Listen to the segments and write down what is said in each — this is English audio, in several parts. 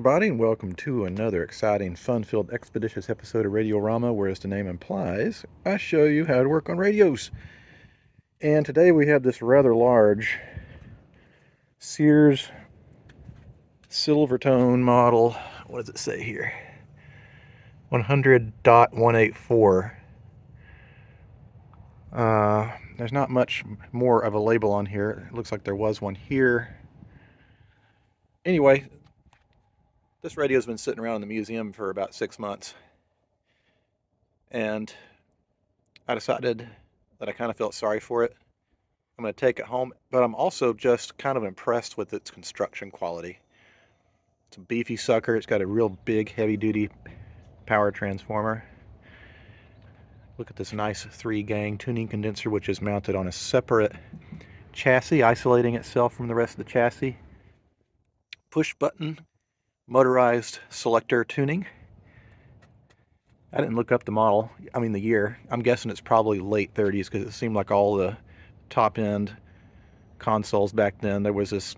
everybody, and welcome to another exciting, fun-filled, expeditious episode of Radiorama, where, as the name implies, I show you how to work on radios. And today we have this rather large Sears Silvertone model. What does it say here? 100.184. There's not much more of a label on here. It looks like there was one here. Anyway, this radio's been sitting around in the museum for about 6 months. And I decided that I kind of felt sorry for it. I'm going to take it home, but I'm also just kind of impressed with its construction quality. It's a beefy sucker. It's got a real big, heavy-duty power transformer. Look at this nice 3-gang tuning condenser, which is mounted on a separate chassis, isolating itself from the rest of the chassis. Push-button motorized selector tuning. I didn't look up the model, the year. I'm guessing it's probably late 30s because it seemed like all the top-end consoles back then, there was this,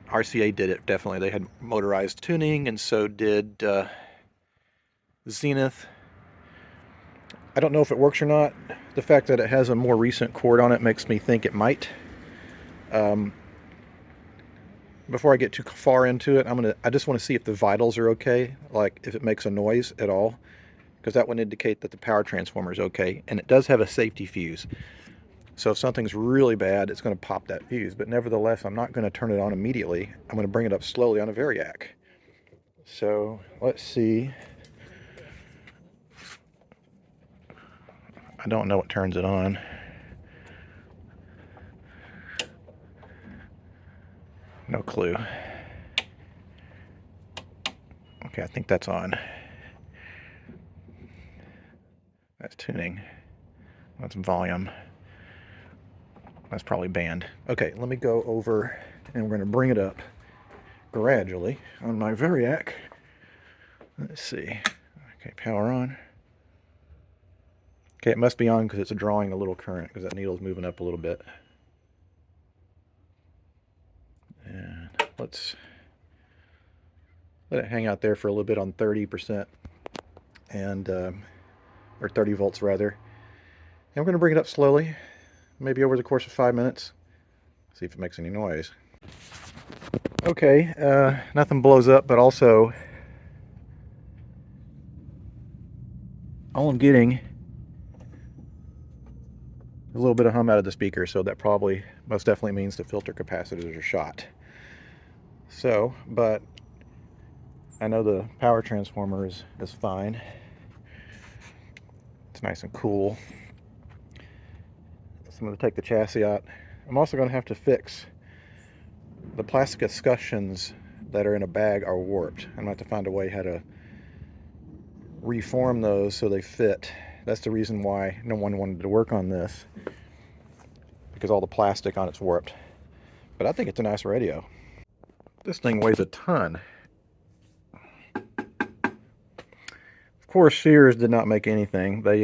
RCA did it, definitely. They had motorized tuning, and so did Zenith. I don't know if it works or not. The fact that it has a more recent cord on it makes me think it might. Before I get too far into it, I just want to see if the vitals are okay, like if it makes a noise at all, because that would indicate that the power transformer is okay. And it does have a safety fuse. So if something's really bad, it's going to pop that fuse. But nevertheless, I'm not going to turn it on immediately. I'm going to bring it up slowly on a variac. So let's see. I don't know what turns it on. No clue. Okay, I think that's on. That's tuning. That's volume. That's probably band. Okay, let me go over and we're going to bring it up gradually on my variac. Let's see. Okay, power on. Okay, it must be on because it's drawing a little current because that needle's moving up a little bit. And let's let it hang out there for a little bit on 30% and or 30 volts rather. And we're going to bring it up slowly, maybe over the course of 5 minutes. See if it makes any noise. Okay, nothing blows up, but also all I'm getting is a little bit of hum out of the speaker, so that probably most definitely means the filter capacitors are shot. So, but I know the power transformer is fine. It's nice and cool. So I'm going to take the chassis out. I'm also going to have to fix the plastic escutcheons that are in a bag are warped. I'm going to have to find a way how to reform those so they fit. That's the reason why no one wanted to work on this, because all the plastic on it's warped. But I think it's a nice radio. This thing weighs a ton. Of course, Sears did not make anything. They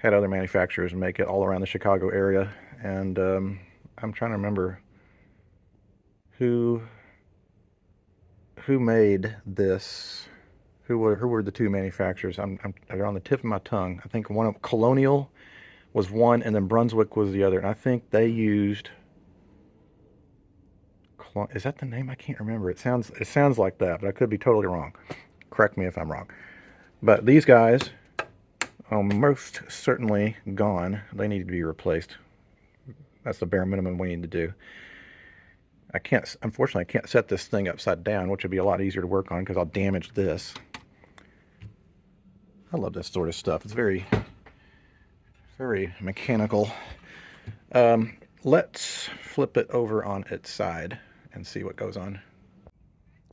had other manufacturers make it all around the Chicago area, and I'm trying to remember who made this. Who were the two manufacturers? They're on the tip of my tongue. I think one of Colonial was one, and then Brunswick was the other. And I think they used. Is that the name? I can't remember. It sounds like that, but I could be totally wrong. Correct me if I'm wrong. But these guys are most certainly gone. They need to be replaced. That's the bare minimum we need to do. Unfortunately, I can't set this thing upside down, which would be a lot easier to work on because I'll damage this. I love this sort of stuff. It's very, very mechanical. Let's flip it over on its side and see what goes on.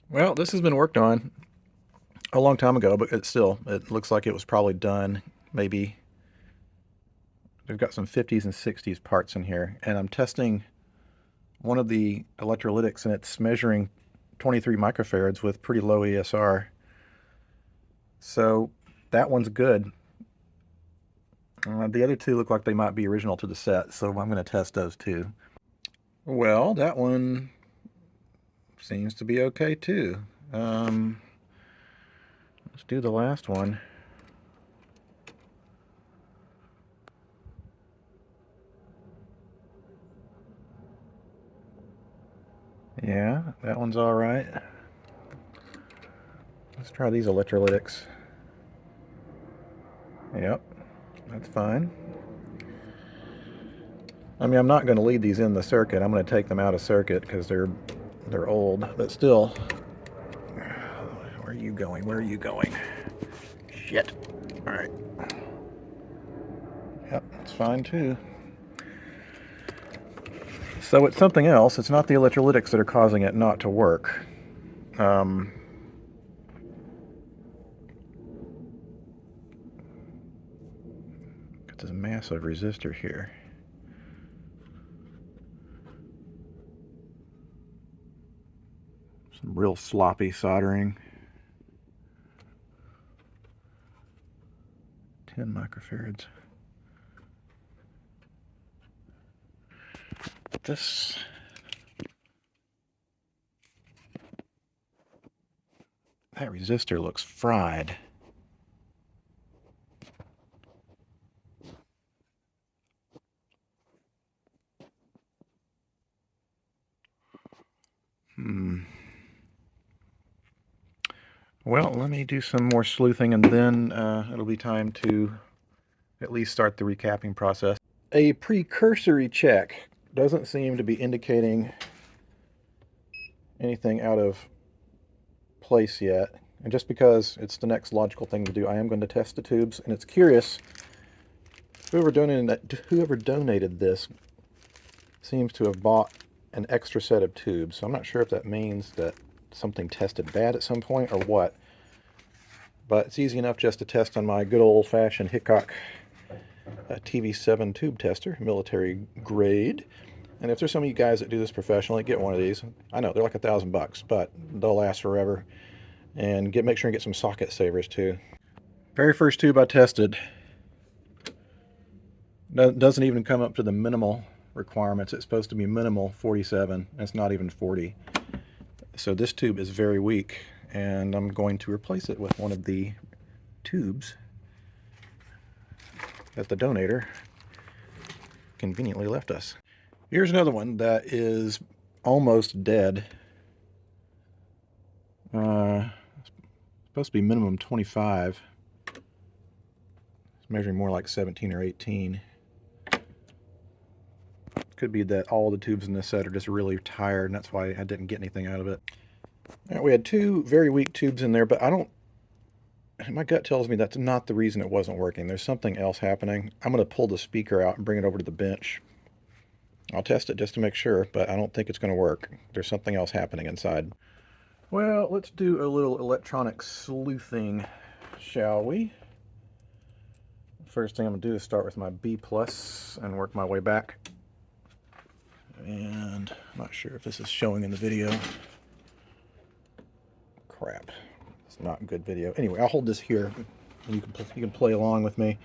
Well, this has been worked on a long time ago, but it looks like it was probably done maybe. They've got some 50s and 60s parts in here, and I'm testing one of the electrolytics, and it's measuring 23 microfarads with pretty low ESR. So that one's good. The other two look like they might be original to the set, so I'm going to test those too. Well, that one seems to be okay too. Let's do the last one. Yeah, that one's all right. Let's try these electrolytics. Yep, that's fine. I mean, I'm not going to leave these in the circuit. I'm going to take them out of circuit because they're old, but still. Where are you going? Where are you going? Shit. All right. Yep, that's fine too. So it's something else. It's not the electrolytics that are causing it not to work. There's a massive resistor here. Some real sloppy soldering. 10 microfarads. That resistor looks fried. Well, let me do some more sleuthing, and then it'll be time to at least start the recapping process. A precursory check doesn't seem to be indicating anything out of place yet. And just because it's the next logical thing to do, I am going to test the tubes. And it's curious, whoever donated this seems to have bought an extra set of tubes. So I'm not sure if that means that something tested bad at some point or what. But it's easy enough just to test on my good old-fashioned Hickok TV7 tube tester, military grade. And if there's some of you guys that do this professionally, get one of these. I know they're like $1,000, but they'll last forever. And make sure and get some socket savers too. Very first tube I tested doesn't even come up to the minimal requirements. It's supposed to be minimal 47, and it's not even 40. So this tube is very weak, and I'm going to replace it with one of the tubes that the donator conveniently left us. Here's another one that is almost dead. Supposed to be minimum 25. It's measuring more like 17 or 18. Could be that all the tubes in this set are just really tired, and that's why I didn't get anything out of it. Now, we had two very weak tubes in there, but my gut tells me that's not the reason it wasn't working. There's something else happening. I'm going to pull the speaker out and bring it over to the bench. I'll test it just to make sure, but I don't think it's going to work. There's something else happening inside. Well, let's do a little electronic sleuthing, shall we? First thing I'm going to do is start with my B+ and work my way back. And I'm not sure if this is showing in the video. Crap. It's not good video. Anyway, I'll hold this here. And you can play along with me.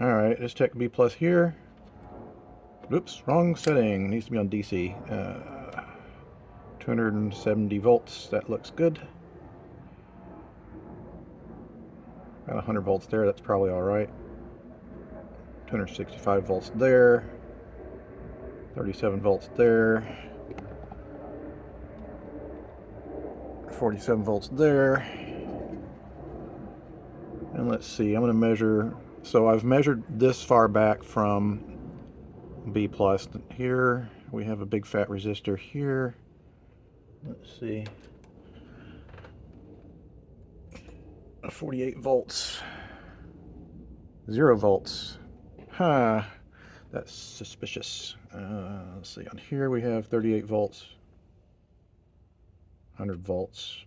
Alright, let's check B+ here. Oops, wrong setting. Needs to be on DC. 270 volts. That looks good. Got 100 volts there. That's probably alright. 265 volts there. 37 volts there. 47 volts there. And let's see, I'm going to measure. So I've measured this far back from B+. Here we have a big fat resistor here. Let's see. 48 volts. 0 volts. Huh. That's suspicious. Let's see. On here we have 38 volts. 100 volts.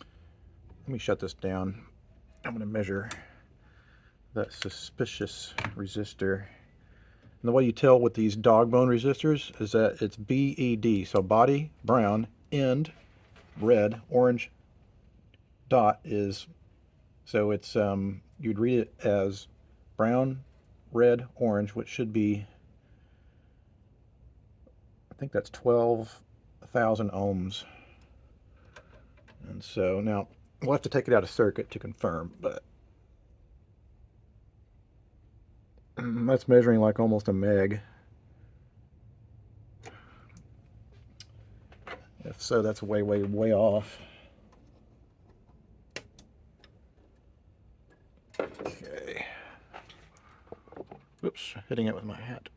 Let me shut this down. I'm going to measure that suspicious resistor. And the way you tell with these dog bone resistors is that it's BED. So body, brown, end, red, orange, dot is, so it's, you'd read it as brown, red, orange, which should be, I think that's 12,000 ohms. And so now we'll have to take it out of circuit to confirm, but that's measuring like almost a meg. If so, that's way, way, way off. Okay. Oops, hitting it with my hat.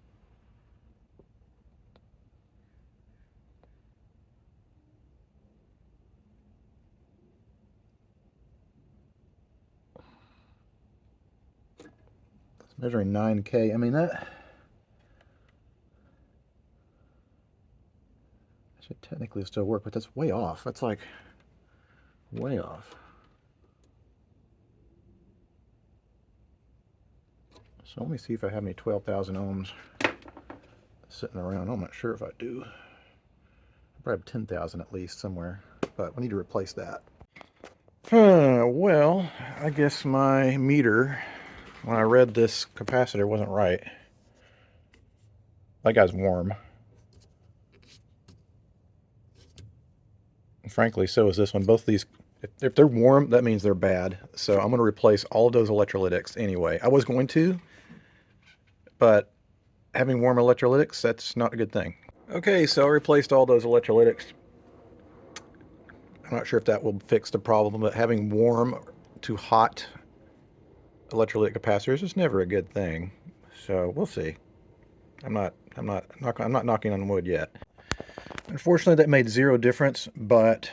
It's measuring 9K. I mean, that should technically still work, but that's way off. That's like way off. So let me see if I have any 12,000 ohms sitting around. I'm not sure if I do. I probably have 10,000 at least somewhere, but we need to replace that. Well, I guess my meter, when I read this capacitor, wasn't right. That guy's warm. And frankly, so is this one. Both of these, if they're warm, that means they're bad. So I'm going to replace all of those electrolytics anyway. I was going to, but having warm electrolytics, that's not a good thing. Okay, so I replaced all those electrolytics. I'm not sure if that will fix the problem, but having warm to hot electrolytic capacitors is never a good thing. So we'll see. I'm not knocking on wood yet. Unfortunately, that made zero difference, but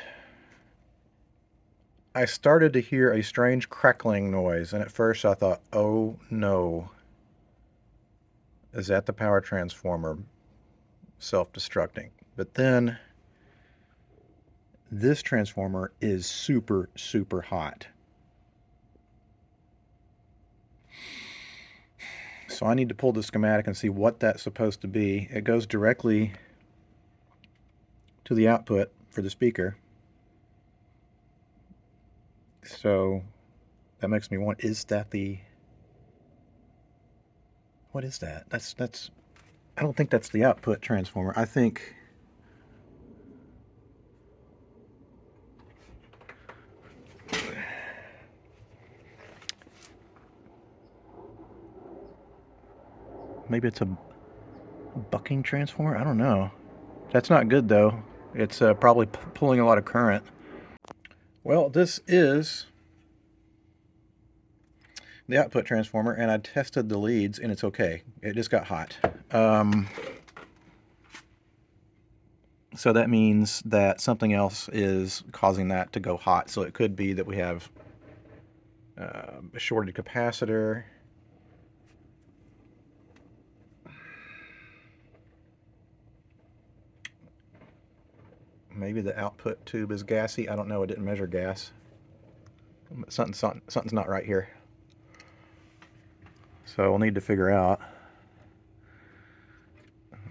I started to hear a strange crackling noise, and at first I thought, oh no, is that the power transformer self-destructing? But then this transformer is super, super hot. So I need to pull the schematic and see what that's supposed to be. It goes directly to the output for the speaker. So that makes me want, is that the, what is that? That's, I don't think that's the output transformer. I think, maybe it's a bucking transformer? I don't know. That's not good though. It's probably pulling a lot of current. Well, this is the output transformer, and I tested the leads, and it's okay. It just got hot. So that means that something else is causing that to go hot. So it could be that we have a shorted capacitor. Maybe the output tube is gassy. I don't know. It didn't measure gas. Something's not right here. So we'll need to figure out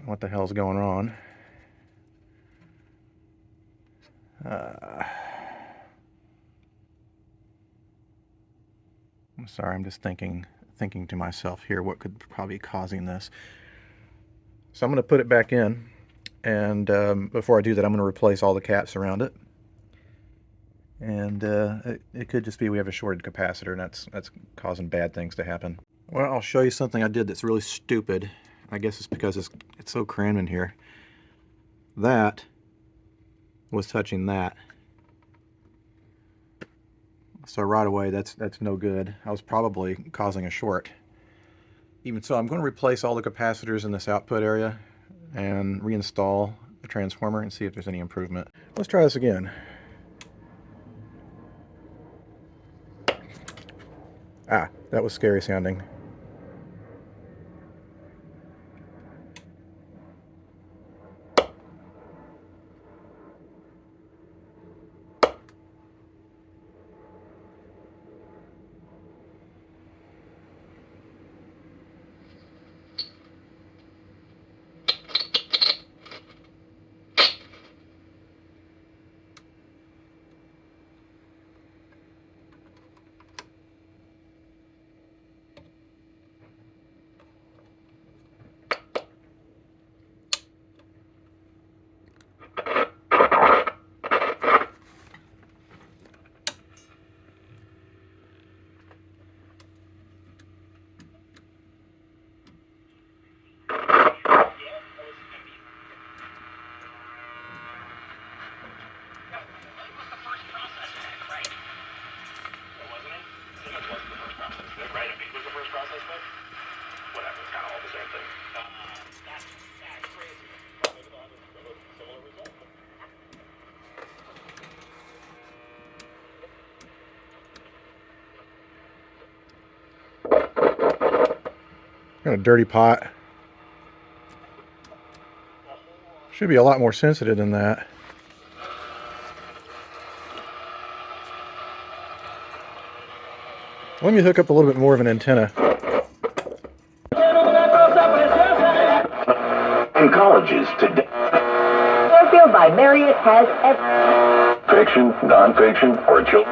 what the hell's going on. I'm sorry, I'm just thinking to myself here what could probably be causing this. So I'm going to put it back in, and before I do that, I'm going to replace all the caps around it. And it could just be we have a shorted capacitor, and that's causing bad things to happen. Well, I'll show you something I did that's really stupid. I guess it's because it's so crammed in here. That was touching that. So right away, that's no good. I was probably causing a short. Even so, I'm going to replace all the capacitors in this output area and reinstall the transformer and see if there's any improvement. Let's try this again. Ah, that was scary sounding. Got a dirty pot. Should be a lot more sensitive than that. Let me hook up a little bit more of an antenna. In colleges today, Fairfield by Marriott has fiction, non-fiction, or children.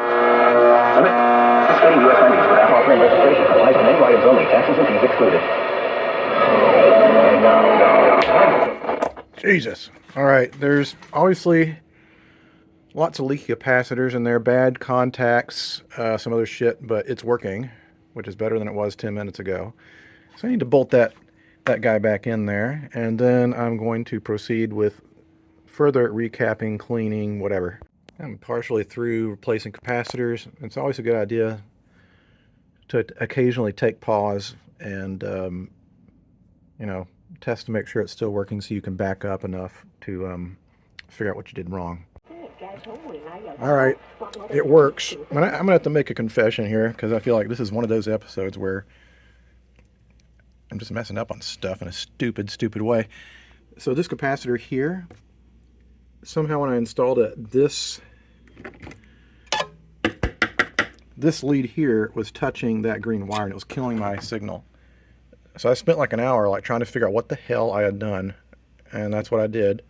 Study U.S. Army without offering registration applies to menu items only. Taxes and fees excluded. Jesus. All right. There's obviously lots of leaky capacitors in there, bad contacts, some other shit, but it's working, which is better than it was 10 minutes ago. So I need to bolt that guy back in there, and then I'm going to proceed with further recapping, cleaning, whatever. I'm partially through replacing capacitors. It's always a good idea to occasionally take pause and, you know, test to make sure it's still working so you can back up enough to figure out what you did wrong. All right, it works. I'm gonna have to make a confession here because I feel like this is one of those episodes where I'm just messing up on stuff in a stupid way. So this capacitor here, somehow when I installed it, this lead here was touching that green wire and it was killing my signal. So I spent like an hour like trying to figure out what the hell I had done, and that's what I did.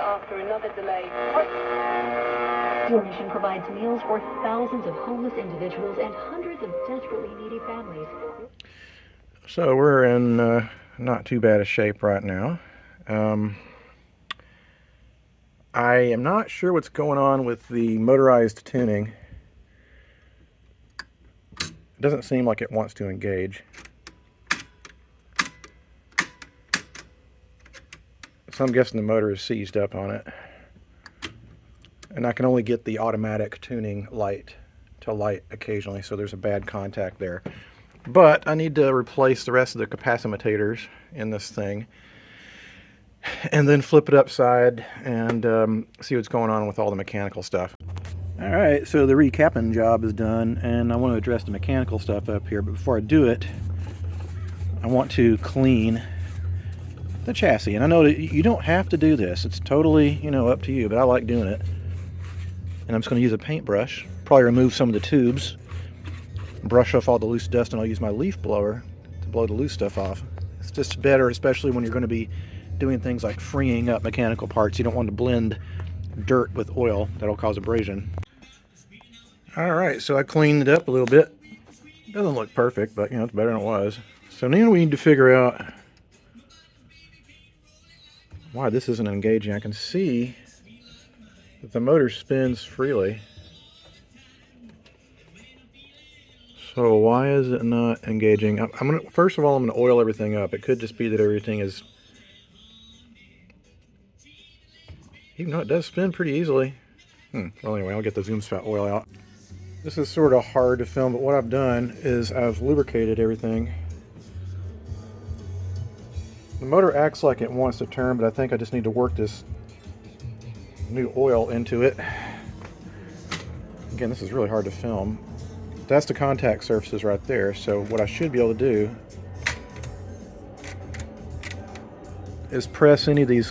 After another delay. Your mission provides meals for thousands of homeless individuals and hundreds of desperately needy families. So we're in not too bad a shape right now. I am not sure what's going on with the motorized tuning. It doesn't seem like it wants to engage. So I'm guessing the motor is seized up on it. And I can only get the automatic tuning light to light occasionally, so there's a bad contact there. But I need to replace the rest of the capacitors in this thing and then flip it upside and see what's going on with all the mechanical stuff. All right, so the recapping job is done, and I want to address the mechanical stuff up here. But before I do it, I want to clean the chassis. And I know that you don't have to do this. It's totally, you know, up to you, but I like doing it. And I'm just going to use a paintbrush, probably remove some of the tubes, brush off all the loose dust, and I'll use my leaf blower to blow the loose stuff off. It's just better, especially when you're going to be doing things like freeing up mechanical parts. You don't want to blend dirt with oil. That'll cause abrasion. All right, so I cleaned it up a little bit. Doesn't look perfect, but you know, it's better than it was. So now we need to figure out why this isn't engaging. I can see that the motor spins freely. So why is it not engaging? I'm gonna, first of all, I'm gonna oil everything up. It could just be that everything is, even though it does spin pretty easily. Well, anyway, I'll get the Zoom Spout oil out. This is sort of hard to film, but what I've done is I've lubricated everything. The motor acts like it wants to turn, but I think I just need to work this new oil into it. Again, this is really hard to film. That's the contact surfaces right there. So what I should be able to do is press any of these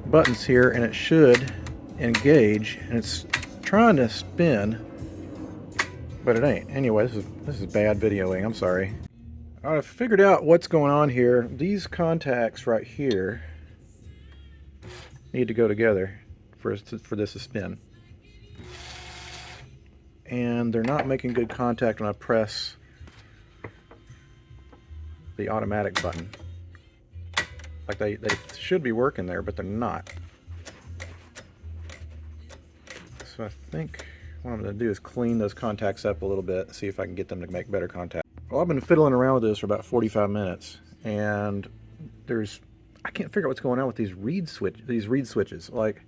buttons here and it should engage, and it's trying to spin, but it ain't. Anyway, this is bad videoing. I'm sorry. I've figured out what's going on here. These contacts right here need to go together for this to spin. And they're not making good contact when I press the automatic button. Like they should be working there, but they're not. So I think what I'm going to do is clean those contacts up a little bit, see if I can get them to make better contact. Well, I've been fiddling around with this for about 45 minutes, and I can't figure out what's going on with these reed switches. Like,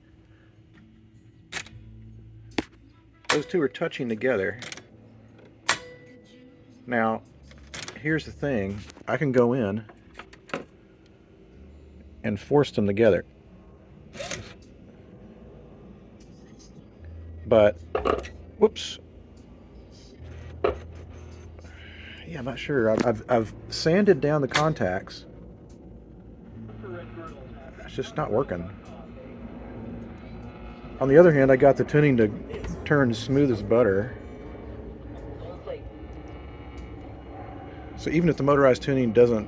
those two are touching together. Now, here's the thing. I can go in and force them together. But, whoops. Yeah, I'm not sure. I've sanded down the contacts. It's just not working. On the other hand, I got the tuning to turn smooth as butter. So even if the motorized tuning doesn't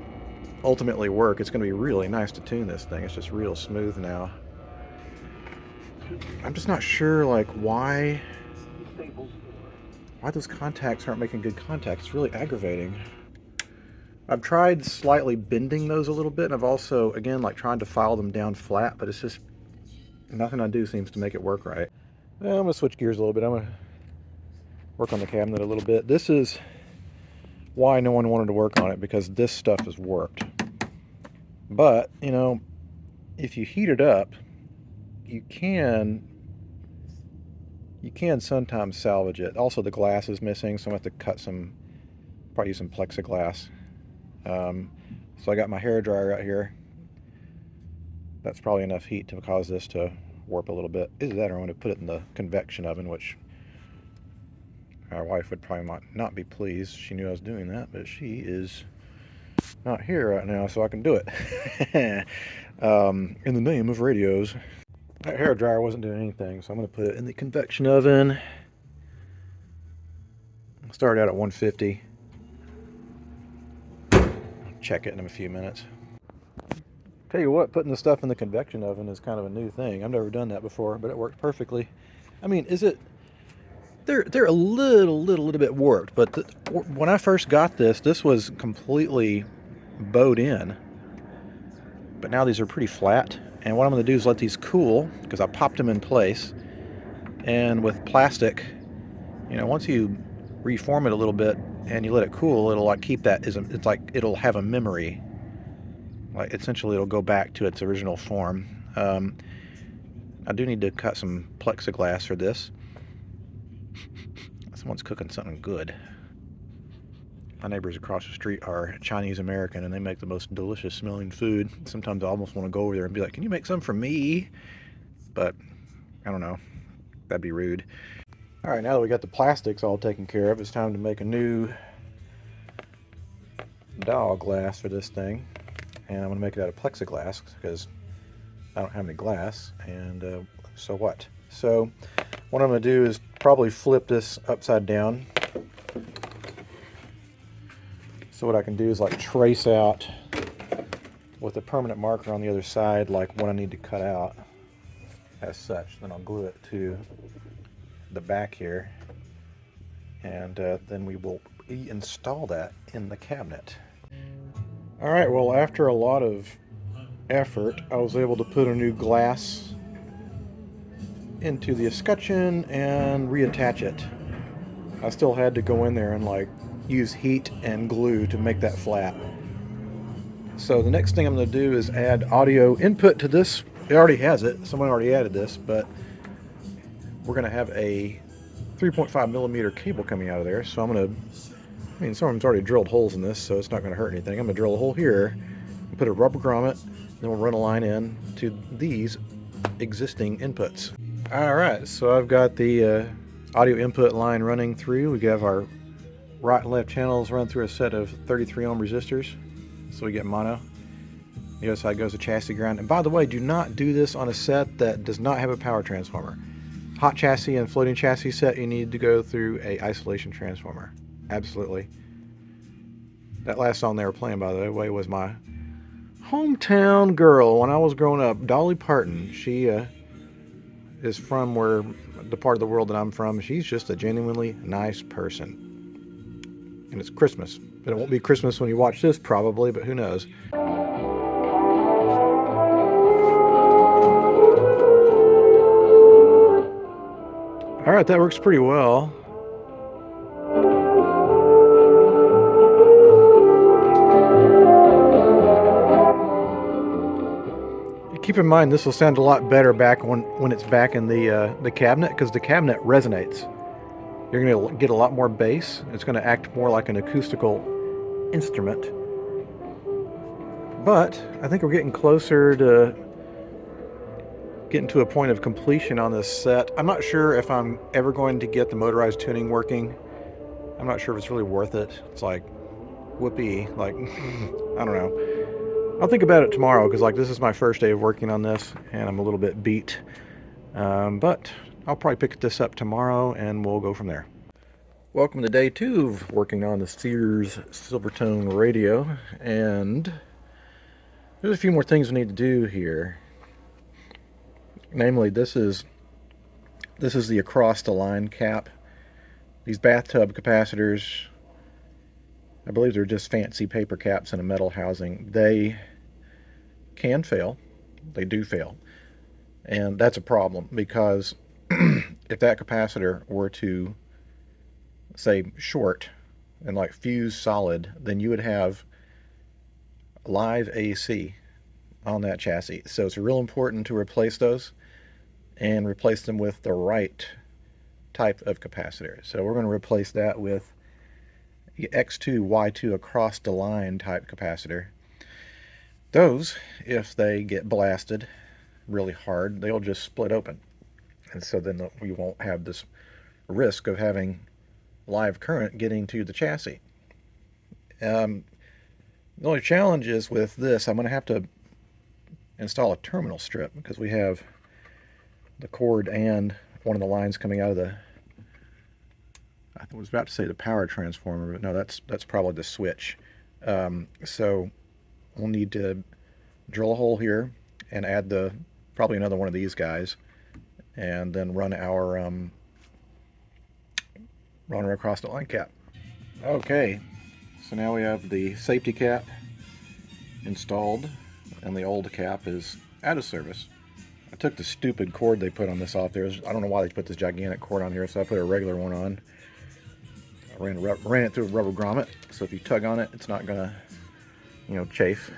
ultimately work, it's going to be really nice to tune this thing. It's just real smooth now. I'm just not sure, like, why those contacts aren't making good contacts. It's really aggravating. I've tried slightly bending those a little bit, and I've also, again, like trying to file them down flat, but it's just nothing I do seems to make it work right. Well, I'm going to switch gears a little bit. I'm going to work on the cabinet a little bit. This is why no one wanted to work on it, because this stuff has worked. But, you know, if you heat it up, you can sometimes salvage it. Also, the glass is missing, so I'm going to have to cut some, probably use some plexiglass. So I got my hair dryer out here. That's probably enough heat to cause this to warp a little bit. Either that or I'm going to put it in the convection oven, which our wife would probably not be pleased. She knew I was doing that, but she is not here right now, so I can do it. In the name of radios. That hair dryer wasn't doing anything, so I'm going to put it in the convection oven. I'll start out at 150. Check it in a few minutes. Tell you what, putting the stuff in the convection oven is kind of a new thing. I've never done that before, but it worked perfectly. I mean, is it... They're a little bit warped, but when I first got this was completely bowed in. But now these are pretty flat, and what I'm going to do is let these cool, because I popped them in place. And with plastic, you know, once you reform it a little bit and you let it cool, it'll like keep that, it's like it'll have a memory. Like essentially it'll go back to its original form. I do need to cut some plexiglass for this. Someone's cooking something good. My neighbors across the street are Chinese American, and they make the most delicious smelling food. Sometimes I almost want to go over there and be like, can you make some for me? But I don't know, that'd be rude. All right, now that we got the plastics all taken care of, it's time to make a new dowel glass for this thing. And I'm going to make it out of plexiglass because I don't have any glass, and so what? So what I'm going to do is probably flip this upside down. So what I can do is like trace out with a permanent marker on the other side, like what I need to cut out as such. Then I'll glue it to the back here, and then we will install that in the cabinet. All right, well, after a lot of effort, I was able to put a new glass into the escutcheon and reattach it. I still had to go in there and like use heat and glue to make that flat. So the next thing I'm going to do is add audio input to this. It already has it. Someone already added this, but we're going to have a 3.5 millimeter cable coming out of there. So I'm going to, I mean, someone's already drilled holes in this, so it's not going to hurt anything. I'm going to drill a hole here, put a rubber grommet, then we'll run a line in to these existing inputs. All right, so I've got the audio input line running through. We have our right and left channels run through a set of 33 ohm resistors, so we get mono. The other side goes to chassis ground. And by the way, do not do this on a set that does not have a power transformer. Hot chassis and floating chassis set, you need to go through a isolation transformer. Absolutely. That last song they were playing, by the way, was my hometown girl when I was growing up, Dolly Parton. She is from the part of the world that I'm from. She's just a genuinely nice person. And it's Christmas. But it won't be Christmas when you watch this, probably, but who knows. All right, that works pretty well. Keep in mind, this will sound a lot better back when it's back in the cabinet, because the cabinet resonates. You're going to get a lot more bass. It's going to act more like an acoustical instrument. But I think we're getting closer to getting to a point of completion on this set. I'm not sure if I'm ever going to get the motorized tuning working. I'm not sure if it's really worth it. It's like whoopee. Like, I don't know. I'll think about it tomorrow because, like, this is my first day of working on this and I'm a little bit beat. But I'll probably pick this up tomorrow and we'll go from there. Welcome to day 2 of working on the Sears Silvertone radio, and there's a few more things we need to do here. Namely, this is the across the line cap. These bathtub capacitors, I believe they're just fancy paper caps in a metal housing. They can fail. They do fail. And that's a problem because if that capacitor were to, say, short and like fuse solid, then you would have live AC on that chassis. So it's real important to replace those and replace them with the right type of capacitor. So we're going to replace that with X2, Y2 across the line type capacitor. Those, if they get blasted really hard, they'll just split open. And so then we won't have this risk of having live current getting to the chassis. The only challenge is with this, I'm going to have to install a terminal strip because we have the cord and one of the lines coming out of the, I was about to say the power transformer, but no, that's probably the switch. So we'll need to drill a hole here and add probably another one of these guys, and then run our runner across the line cap. Okay, so now we have the safety cap installed and the old cap is out of service. I took the stupid cord they put on this off there. I don't know why they put this gigantic cord on here, so I put a regular one on. I ran it through a rubber grommet, so if you tug on it, it's not gonna, chafe.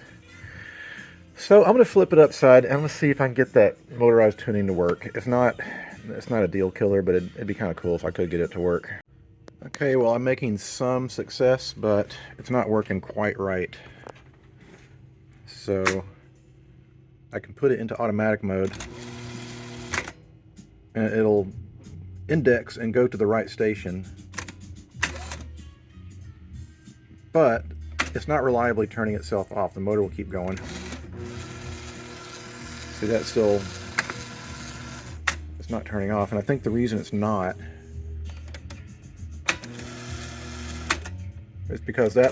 So I'm gonna flip it upside and I'm gonna see if I can get that motorized tuning to work. If not, it's not a deal killer, but it'd be kind of cool if I could get it to work. Okay, well, I'm making some success, but it's not working quite right. So I can put it into automatic mode and it'll index and go to the right station, but it's not reliably turning itself off. The motor will keep going. See, that still, it's not turning off, and I think the reason it's not is because that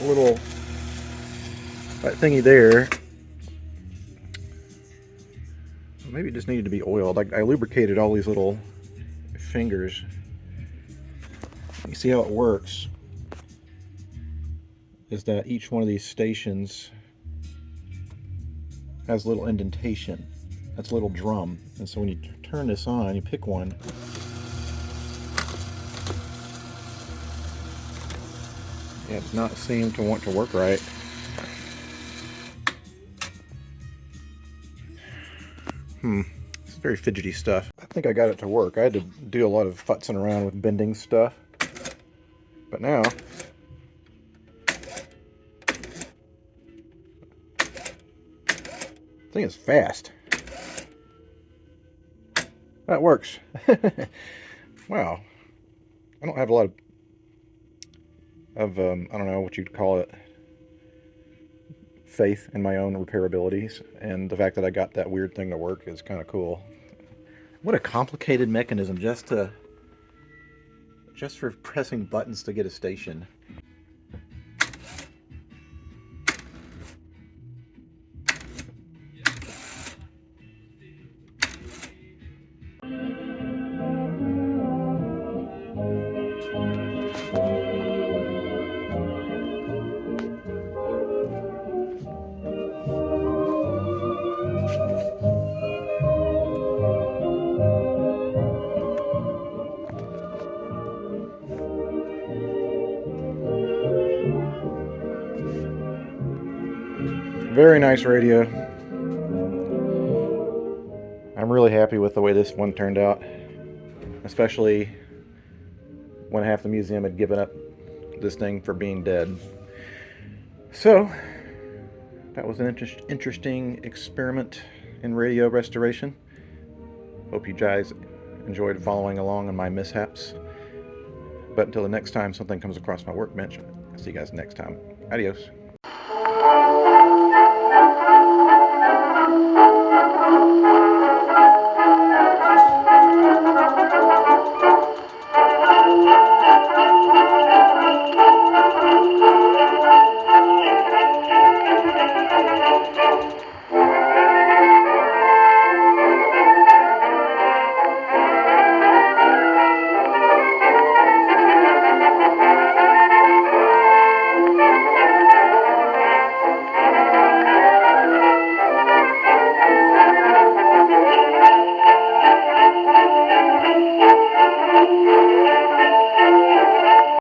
thingy there, maybe it just needed to be oiled. I lubricated all these little fingers. You see how it works is that each one of these stations has a little indentation. That's a little drum. And so when you turn this on, you pick one, yeah, it does not seem to want to work right. It's very fidgety stuff. I think I got it to work. I had to do a lot of futzing around with bending stuff. But now, the thing is fast. That works. Wow. I don't have a lot of I don't know what you'd call it, faith in my own repair abilities, and the fact that I got that weird thing to work is kind of cool. What a complicated mechanism just for pressing buttons to get a station. Very nice radio. I'm really happy with the way this one turned out, especially when half the museum had given up this thing for being dead. So that was an interesting experiment in radio restoration. Hope you guys enjoyed following along on my mishaps. But until the next time something comes across my workbench, I'll see you guys next time. Adios.